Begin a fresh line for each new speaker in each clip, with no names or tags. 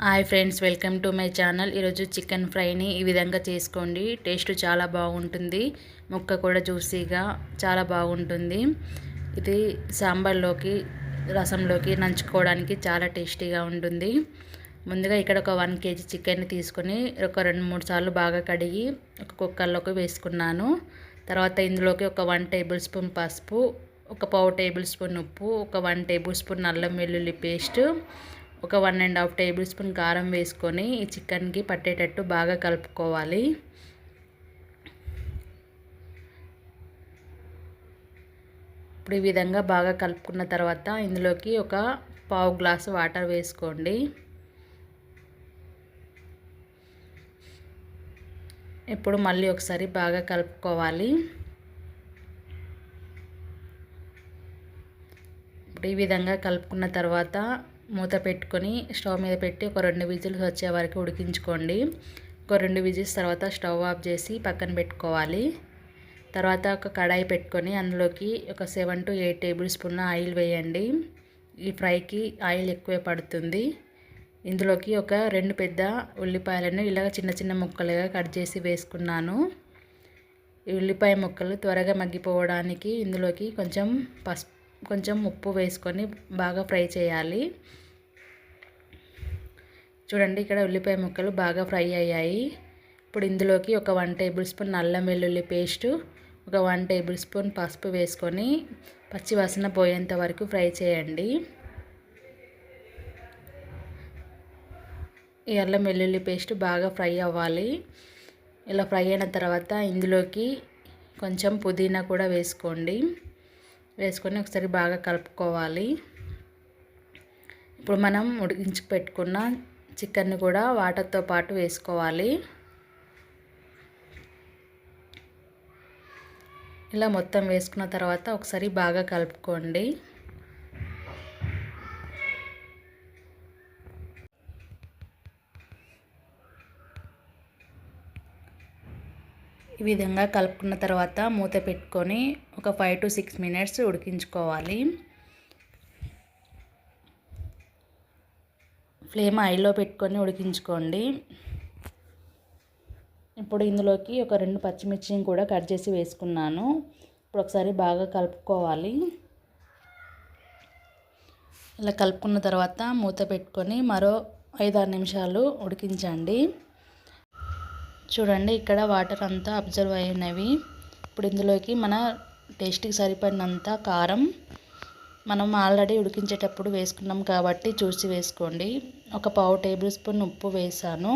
Hi friends, welcome to my channel. ఈరోజు chicken ఫ్రైని ఈ విధంగా చేసుకోండి. టేస్ట్ చాలా బాగుంటుంది. ముక్క కూడా జ్యూసీగా చాలా బాగుంటుంది. ఇది సాంబార్లోకి, రసంలోకి నంచుకోవడానికి చాలా టేస్టీగా ఉంటుంది. ముందుగా ఇక్కడ ఒక 1 kg చికెన్ తీసుకొని ఒక 2-3 సార్లు బాగా కడిగి ఒక కుక్కర్లోకి వేసుకున్నాను. తర్వాత ఇందులోకి ఒక 1 టేబుల్ స్పూన్ పసుపు, ఒక 1/2 టేబుల్ స్పూన్ ఉప్పు, ఒక 1 టేబుల్ స్పూన్ అల్లం వెల్లుల్లి పేస్ట్, ఒక 1.5 టేబుల్ స్పూన్ కారం వేసుకొని ఈ చికెన్కి పట్టేటట్టు బాగా కలుపుకోవాలి. ఇప్పుడు ఈ విధంగా బాగా కలుపుకున్న తర్వాత ఇందులోకి ఒక 1/2 గ్లాసు వాటర్ వేసుకోండి. ఇప్పుడు మళ్ళీ ఒకసారి బాగా కలుపుకోవాలి. ఇప్పుడు ఈ విధంగా కలుపుకున్న తర్వాత మూత పెట్టుకొని స్టవ్ మీద పెట్టి ఒక 2 విజిల్స్ వచ్చే వరకు ఉడికించుకోండి. ఒక 2 విజిల్స్ తర్వాత స్టవ్ ఆఫ్ చేసి పక్కన పెట్టుకోవాలి. తర్వాత ఒక కడాయి పెట్టుకొని అందులోకి ఒక 7 to 8 టేబుల్ స్పూన్ల ఆయిల్ వేయండి. ఈ ఫ్రైకి ఆయిల్ ఎక్కువే పడుతుంది. ఇందులోకి ఒక 2 పెద్ద ఉల్లిపాయలను ఇలాగ చిన్న చిన్న ముక్కలుగా కట్ చేసి వేసుకున్నాను. ఈ ఉల్లిపాయ ముక్కలు త్వరగా మగ్గిపోవడానికి ఇందులోకి కొంచెం ఉప్పు వేసుకొని బాగా ఫ్రై చేయాలి. చూడండి, ఇక్కడ ఉల్లిపాయ ముక్కలు బాగా ఫ్రై అయ్యాయి. ఇప్పుడు ఇందులోకి ఒక 1 టేబుల్ స్పూన్ అల్లం వెల్లుల్లి పేస్టు, ఒక 1 టేబుల్ స్పూన్ పసుపు వేసుకొని పచ్చి వాసన పోయేంత వరకు ఫ్రై చేయండి. ఈ అల్లం వెల్లుల్లి పేస్ట్ బాగా ఫ్రై అవ్వాలి. ఇలా ఫ్రై అయిన తర్వాత ఇందులోకి కొంచెం పుదీనా కూడా వేసుకొని ఒకసారి బాగా కలుపుకోవాలి. ఇప్పుడు మనం ఉడికించి పెట్టుకున్న చికెన్ని కూడా వాటర్తో పాటు వేసుకోవాలి. ఇలా మొత్తం వేసుకున్న తర్వాత ఒకసారి బాగా కలుపుకోండి. ఈ విధంగా కలుపుకున్న తర్వాత మూత పెట్టుకొని ఒక 5 to 6 minutes ఉడికించుకోవాలి. ఫ్లేమ్ హైలో పెట్టుకొని ఉడికించుకోండి. ఇప్పుడు ఇందులోకి ఒక 2 పచ్చిమిర్చిని కూడా కట్ చేసి వేసుకున్నాను. ఇప్పుడు ఒకసారి బాగా కలుపుకోవాలి. ఇలా కలుపుకున్న తర్వాత మూత పెట్టుకొని మరో 5-6 నిమిషాలు ఉడికించండి. చూడండి, ఇక్కడ వాటర్ అంతా అబ్జర్వ్ అయినవి. ఇప్పుడు ఇందులోకి మన టేస్ట్కి సరిపడినంత కారం, మనం ఆల్రెడీ ఉడికించేటప్పుడు వేసుకున్నాం కాబట్టి చూసి వేసుకోండి. ఒక 1/2 టేబుల్ స్పూన్ ఉప్పు వేసాను.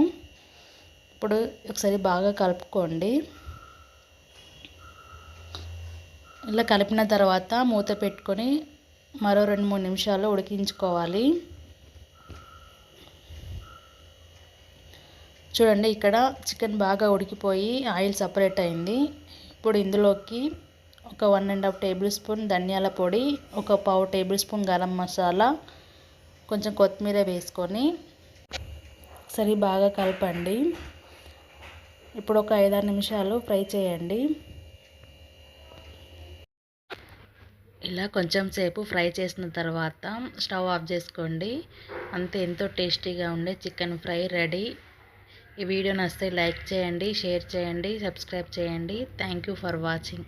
ఇప్పుడు ఒకసారి బాగా కలుపుకోండి. ఇలా కలిపిన తర్వాత మూత పెట్టుకొని మరో 2-3 నిమిషాలు ఉడికించుకోవాలి. చూడండి, ఇక్కడ చికెన్ బాగా ఉడికిపోయి ఆయిల్ సపరేట్ అయింది. ఇప్పుడు ఇందులోకి ఒక 1.5 టేబుల్ స్పూన్ ధనియాల పొడి, ఒక 1/2 టేబుల్ స్పూన్ గరం మసాలా, కొంచెం కొత్తిమీర వేసుకొని ఒకసారి బాగా కలపండి. ఇప్పుడు ఒక 5-6 నిమిషాలు ఫ్రై చేయండి. ఇలా కొంచెం సేపు ఫ్రై చేసిన తర్వాత స్టవ్ ఆఫ్ చేసుకోండి. అంతే, ఎంతో టేస్టీగా ఉండే చికెన్ ఫ్రై రెడీ. ఈ వీడియో నచ్చితే లైక్ చేయండి, షేర్ చేయండి, సబ్స్క్రైబ్ చేయండి. Thank you for watching.